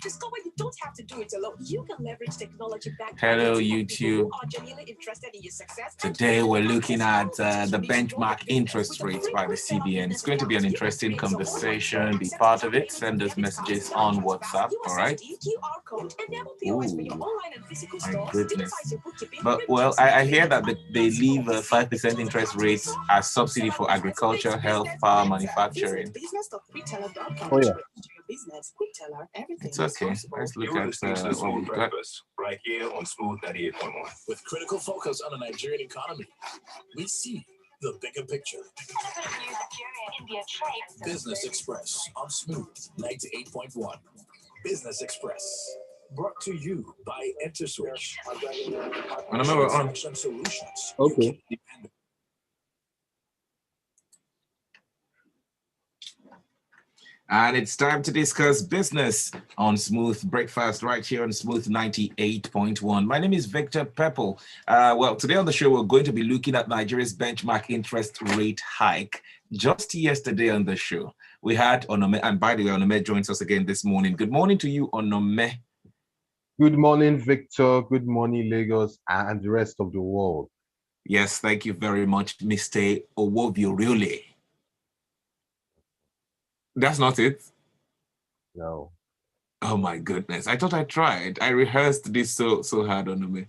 Discover you don't have to do it alone. You can leverage technology back. Hello, YouTube. Today we're looking at the benchmark interest rates by the CBN. It's going to be an interesting conversation. Be part of it. Send us messages on WhatsApp. All right. Ooh, my goodness. But well, I hear that they leave a 5% interest rates as subsidy for agriculture, health, power, manufacturing. Oh yeah. It's okay. Let's look at what we've got. Right here on Smooth 98.1. With critical focus on the Nigerian economy, we see the bigger picture. Business Express on Smooth 98.1. Business Express, brought to you by EnterSwitch. We're on. Solutions. Okay. And it's time to discuss business on Smooth Breakfast right here on Smooth 98.1. My name is Victor Pepple. Well, today on the show, we're going to be looking at Nigeria's benchmark interest rate hike. Just yesterday on the show, we had Onome, and by the way, Onome joins us again this morning. Good morning to you, Onome. Good morning, Victor. Good morning, Lagos, and the rest of the world. Yes, thank you very much, Mr. Ohwovoriole. That's not it? No. Oh my goodness. I thought I tried. I rehearsed this so hard on me.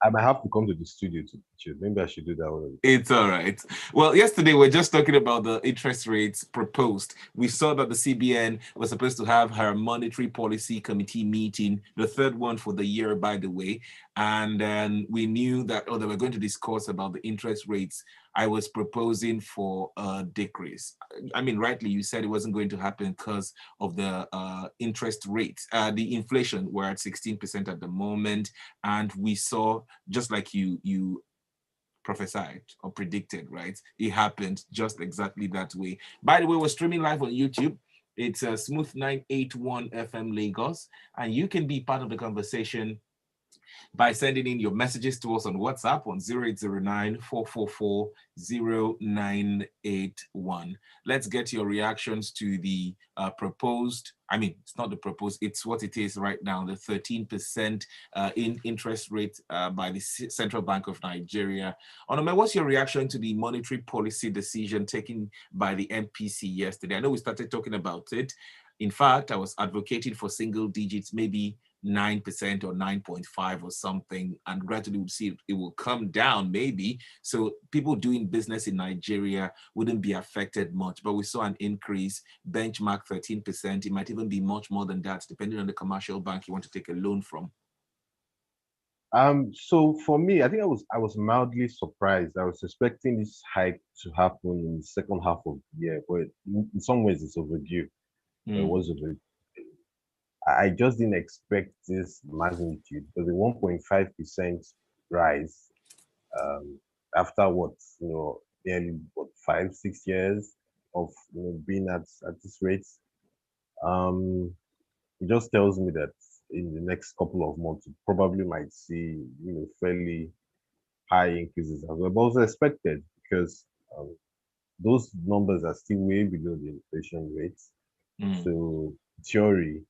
I might have to come to the studio to teach you. Maybe I should do that one. It's all right. Well, yesterday we were just talking about the interest rates proposed. We saw that the CBN was supposed to have her monetary policy committee meeting, the third one for the year, by the way. And then we knew that, they were going to discuss about the interest rates. I was proposing for a decrease. I mean, rightly, you said it wasn't going to happen because of the interest rates. The inflation, we're at 16% at the moment. And we saw, just like you prophesied or predicted, right? It happened just exactly that way. By the way, we're streaming live on YouTube. It's Smooth 981 FM Lagos. And you can be part of the conversation by sending in your messages to us on WhatsApp on 0809-444-0981. Let's get your reactions to the proposed, it's not the proposed, it's what it is right now, the 13% in interest rate by the Central Bank of Nigeria. Onome, what's your reaction to the monetary policy decision taken by the MPC yesterday? I know we started talking about it. In fact, I was advocating for single digits, maybe 9% or 9.5 or something, and gradually we'll see it will come down maybe. So people doing business in Nigeria wouldn't be affected much, but we saw an increase, benchmark 13%. It might even be much more than that, depending on the commercial bank you want to take a loan from. So for me, I think I was mildly surprised. I was expecting this hike to happen in the second half of the year, but in some ways it's overdue. It was overdue. I just didn't expect this magnitude, because the 1.5% rise after nearly 5-6 years of being at this rate, it just tells me that in the next couple of months we probably might see fairly high increases as well, but also expected, because those numbers are still way below the inflation rates. So theory,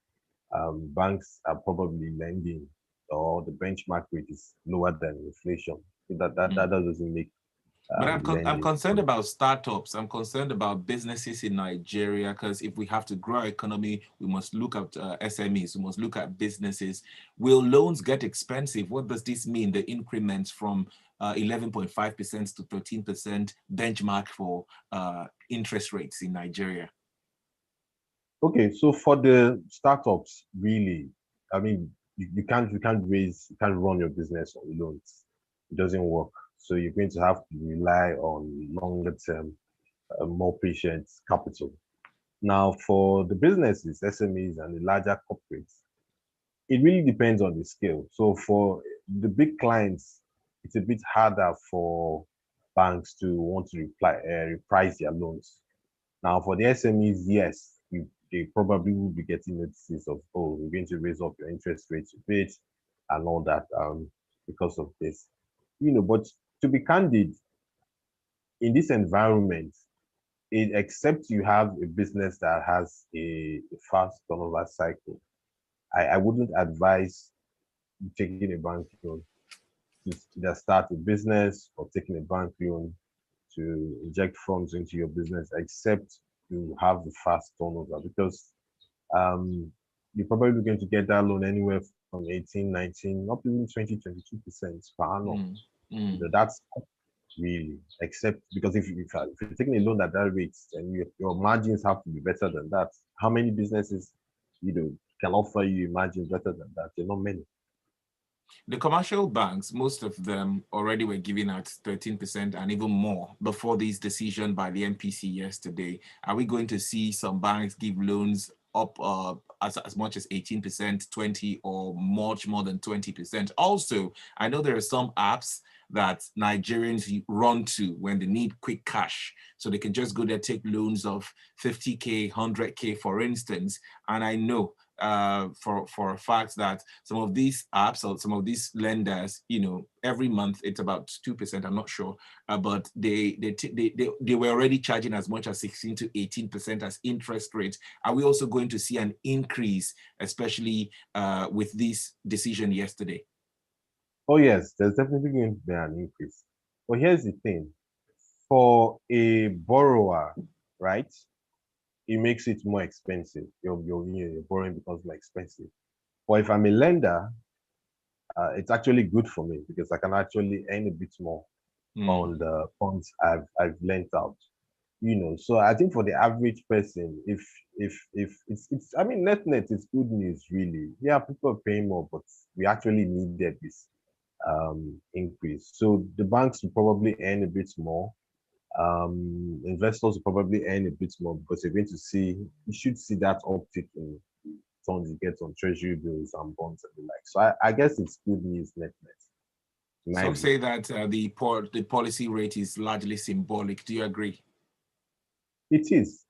banks are probably lending, or the benchmark rate is lower than inflation. So that doesn't make. But I'm concerned about startups. I'm concerned about businesses in Nigeria, because if we have to grow our economy, we must look at SMEs. We must look at businesses. Will loans get expensive? What does this mean? The increments from 11.5% to 13% benchmark for interest rates in Nigeria. Okay, so for the startups, really, you can't run your business on loans. It doesn't work. So you're going to have to rely on longer term, more patient capital. Now, for the businesses, SMEs, and the larger corporates, it really depends on the scale. So for the big clients, it's a bit harder for banks to want to reprice their loans. Now, for the SMEs, yes, they probably will be getting notices of, we're going to raise up your interest rates a bit and all that because of this. But to be candid, in this environment, except you have a business that has a fast turnover cycle, I wouldn't advise taking a bank loan to either start a business or taking a bank loan to inject funds into your business, except you have the fast turnover, because um, you're probably going to get that loan anywhere from 18, 19, up even 20, 22% per annum. Mm, mm. That's really, except because if you're taking a loan at that rate, then your margins have to be better than that. How many businesses, can offer you margins better than that? There are not many. The commercial banks, most of them already were giving out 13% and even more before this decision by the MPC yesterday. Are we going to see some banks give loans up as much as 18%, 20, or much more than 20%? Also, I know there are some apps that Nigerians run to when they need quick cash. So they can just go there, take loans of 50K, 100K, for instance. And I know for a fact that some of these apps or some of these lenders, every month it's about 2%. I'm not sure, but they were already charging as much as 16 to 18% as interest rate. Are we also going to see an increase, especially with this decision yesterday? Oh yes, there's definitely going to be an increase. But here's the thing: for a borrower, right? It makes it more expensive. Your borrowing becomes more expensive. But if I'm a lender, it's actually good for me because I can actually earn a bit more on the funds I've lent out. So I think for the average person, if it's I mean net it's good news really. Yeah, people are paying more, but we actually needed this increase. So the banks will probably earn a bit more. Investors will probably earn a bit more because you should see that uptick in funds you get on treasury bills and bonds and the like. So I guess it's good news net. Some say that the policy rate is largely symbolic. Do you agree? It is.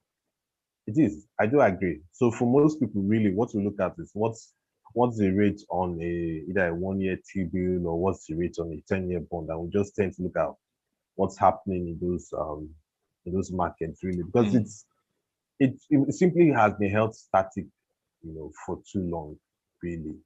It is. I do agree. So for most people, really, what we look at is what's the rate on either a 1-year T-bill or what's the rate on a 10-year bond, and we just tend to look at what's happening in those markets really, because it simply has been held static, for too long, really.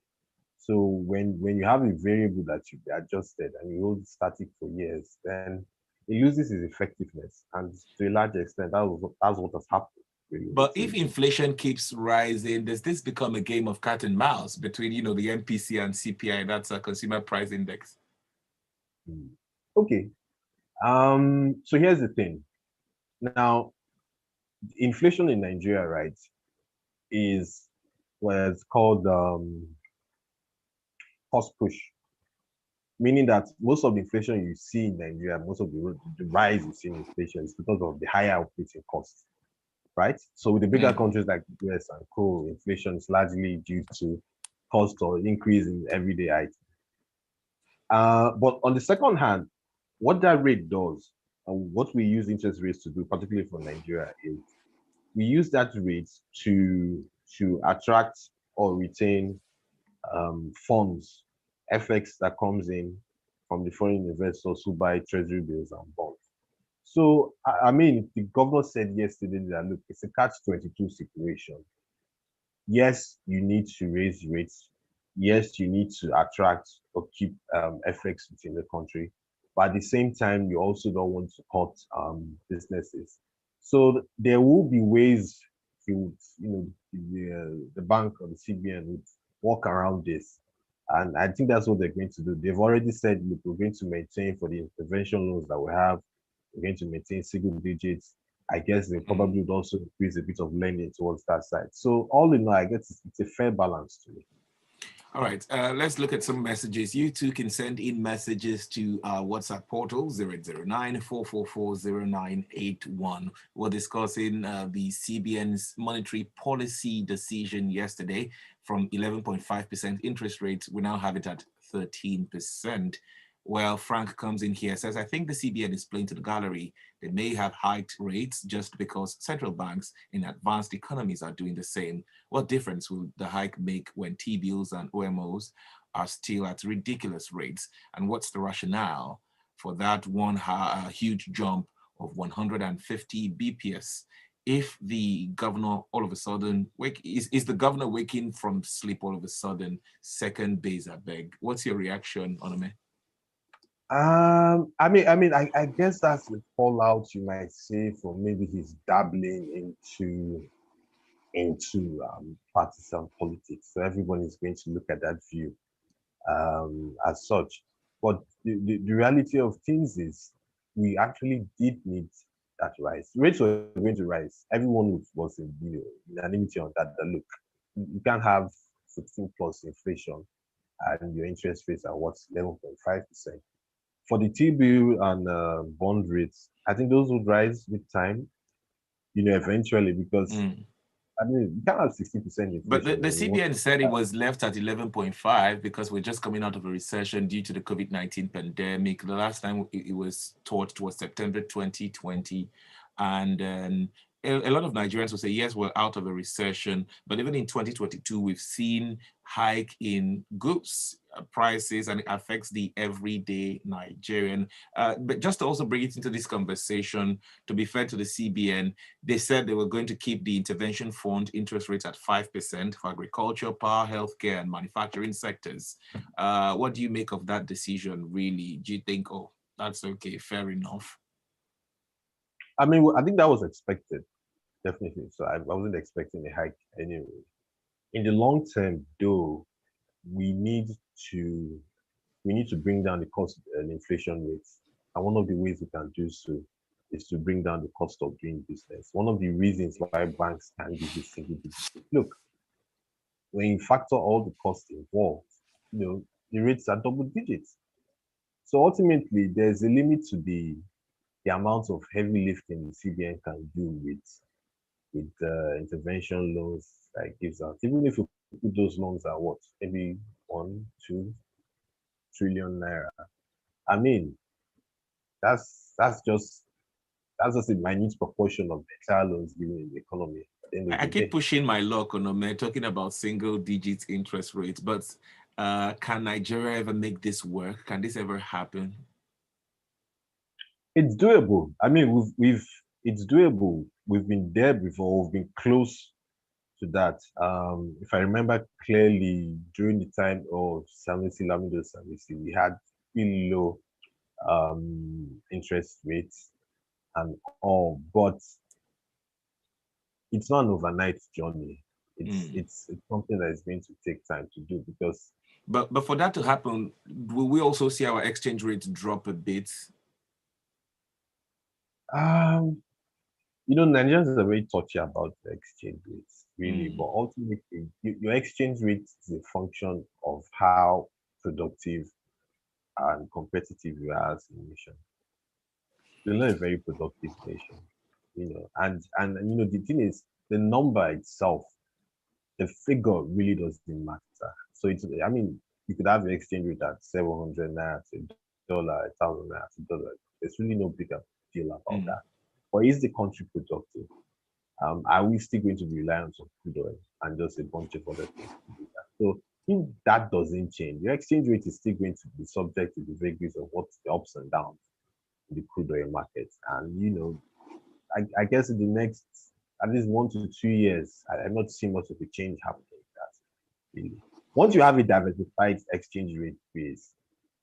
So when you have a variable that should be adjusted and you hold it static for years, then it loses its effectiveness, and to a large extent, that's what has happened. Really. But if inflation keeps rising, does this become a game of cat and mouse between, the MPC and CPI? That's a consumer price index. Okay. So here's the thing. Now, inflation in Nigeria, right, is what's called cost push, meaning that most of the inflation you see in Nigeria, most of the rise you see in inflation is because of the higher operating costs, right? So with the bigger countries like the US and co, inflation is largely due to cost or increase in everyday items. But on the second hand, what that rate does, and what we use interest rates to do, particularly for Nigeria, is we use that rate to attract or retain funds, FX that comes in from the foreign investors who buy treasury bills and bonds. So, I mean, the governor said yesterday that, look, it's a catch-22 situation. Yes, you need to raise rates. Yes, you need to attract or keep FX within the country. But at the same time, you also don't want to hurt businesses. So there will be ways the bank or the CBN would work around this. And I think that's what they're going to do. They've already said, look, we're going to maintain for the intervention loans that we have, we're going to maintain single digits. I guess they probably would also increase a bit of lending towards that side. So all in all, I guess it's a fair balance to me. All right, let's look at some messages. You too can send in messages to our WhatsApp portal, 009-444-0981. We're discussing the CBN's monetary policy decision yesterday. From 11.5% interest rate, we now have it at 13%. Well, Frank comes in here, says, I think the CBN is playing to the gallery. They may have hiked rates just because central banks in advanced economies are doing the same. What difference will the hike make when T-bills and OMOs are still at ridiculous rates? And what's the rationale for that one huge jump of 150 BPS if the governor all of a sudden is the governor waking from sleep all of a sudden, second base, I beg. What's your reaction, Onome? I guess that's the fallout you might say for maybe he's dabbling into partisan politics. So everyone is going to look at that view as such. But the reality of things is we actually did need that rise. Rates were going to rise. Everyone was in unanimity on that. That look, you can't have 16 plus inflation and your interest rates are what 11.5%. For the T-bill and bond rates, I think those would rise with time, eventually, because you can't have 60% But inflation. the CBN said it was left at 11.5 because we're just coming out of a recession due to the COVID-19 pandemic. The last time it was taught was September 2020. And a lot of Nigerians will say, yes, we're out of a recession. But even in 2022, we've seen hike in goods prices, and it affects the everyday Nigerian. But just to also bring it into this conversation, to be fair to the CBN, they said they were going to keep the intervention fund interest rates at 5% for agriculture, power, healthcare, and manufacturing sectors. What do you make of that decision, really? Do you think, oh, that's okay, fair enough? I think that was expected, definitely. So I wasn't expecting a hike anyway. In the long term, though, we need to bring down the cost and inflation rates. And one of the ways we can do so is to bring down the cost of doing business. One of the reasons why banks can give you single digit. Look, when you factor all the costs involved, the rates are double digits. So ultimately, there's a limit to the amount of heavy lifting the CBN can do with intervention loans that it gives out. Even if you put those loans at what, maybe 1-2 trillion naira. I mean, that's just a minute proportion of the entire loans given in the economy at the end of I the keep day. pushing my luck, Onome, talking about single digit interest rates, but can Nigeria ever make this work? Can this ever happen? It's doable. I mean, it's doable. We've been there before. We've been close to that. If I remember clearly, during the time of Lamido Sanusi, we had really low interest rates and all, but it's not an overnight journey. It's something that is going to take time to do because. But for that to happen, will we also see our exchange rate drop a bit? Nigerians are very touchy about the exchange rates, really. But ultimately, your exchange rate is a function of how productive and competitive you are as a nation. You're not a very productive nation, and the thing is, the number itself, the figure really doesn't matter. So you could have the exchange rate at 700 naira to $1, 1,000 naira to $1. There's really no bigger deal about that. But is the country productive? Are we still going to be reliant on crude oil and just a bunch of other things to do that? So if that doesn't change, your exchange rate is still going to be subject to the vagaries of what's the ups and downs in the crude oil market. And I guess in the next at least 1 to 2 years, I'm not seeing much of a change happening. Really. Once you have a diversified exchange rate base,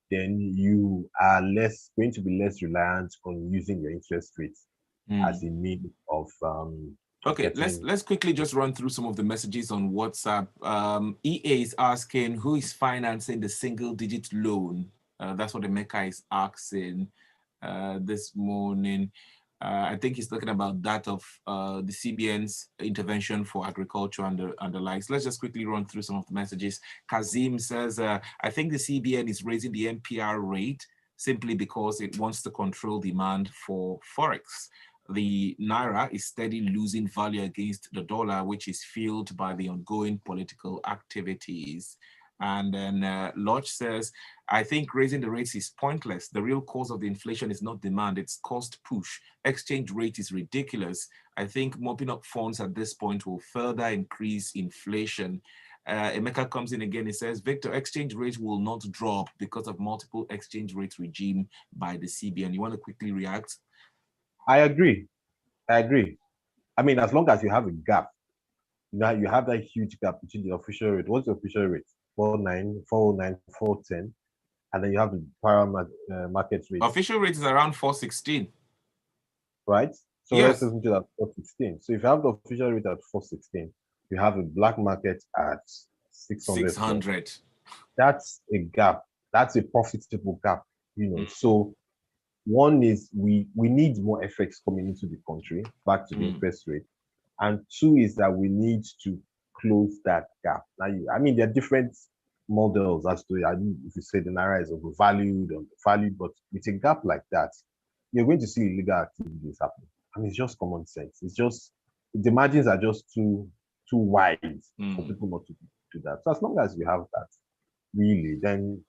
then you are going to be less reliant on using your interest rates as a means of okay, let's quickly just run through some of the messages on WhatsApp. EA is asking who is financing the single digit loan. That's what Emeka is asking this morning. I think he's talking about that of the CBN's intervention for agriculture and the likes. Let's just quickly run through some of the messages. Kazim says, I think the CBN is raising the MPR rate simply because it wants to control demand for Forex. The Naira is steadily losing value against the dollar, which is fueled by the ongoing political activities. And then Lodge says, I think raising the rates is pointless. The real cause of the inflation is not demand, it's cost push. Exchange rate is ridiculous. I think mopping up funds at this point will further increase inflation. Emeka comes in again, he says, Victor, exchange rate will not drop because of multiple exchange rate regime by the CBN. You want to quickly react? I agree. I I mean, as long as you have a gap, now you have that huge gap between the official rate. What's the official rate? 4.9, 4.09, 4.10, and then you have the market rate. Official rate is around 4.16. Right? So Yes. let's listen to that 4.16. So if you have the official rate at 4.16, you have a black market at 600. 600. That's a gap. That's a profitable gap, So one is we need more FX coming into the country, back to the interest rate. And two is that we need to close that gap. Now, there are different models as to, if you say the Naira is overvalued or undervalued, but with a gap like that, you're going to see illegal activities happening. It's just common sense. It's just, the margins are just too wide for people not to do that. So as long as you have that, really, then,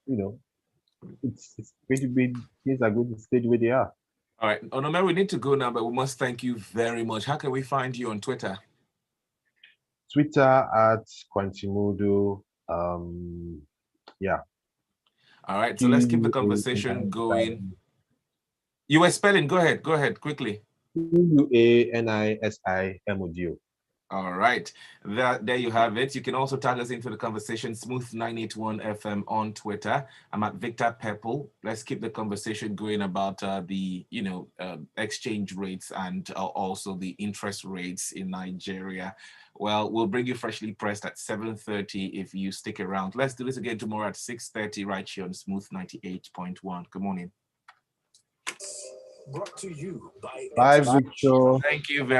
it's going to be, things are going to stay the way they are. All right, Onome, we need to go now, but we must thank you very much. How can we find you on Twitter? Twitter at Quantimodo. Yeah. All right, so let's keep the conversation going. You were spelling. Go ahead, quickly. QUANISIMODO. All right, there you have it. You can also tag us into the conversation, Smooth981 FM on Twitter. I'm at Victor Pepple. Let's keep the conversation going about the exchange rates and also the interest rates in Nigeria. Well, we'll bring you freshly pressed at 7:30 if you stick around. Let's do this again tomorrow at 6:30 right here on Smooth 98.1. Good morning. Brought to you by Bye, Victor. Thank you very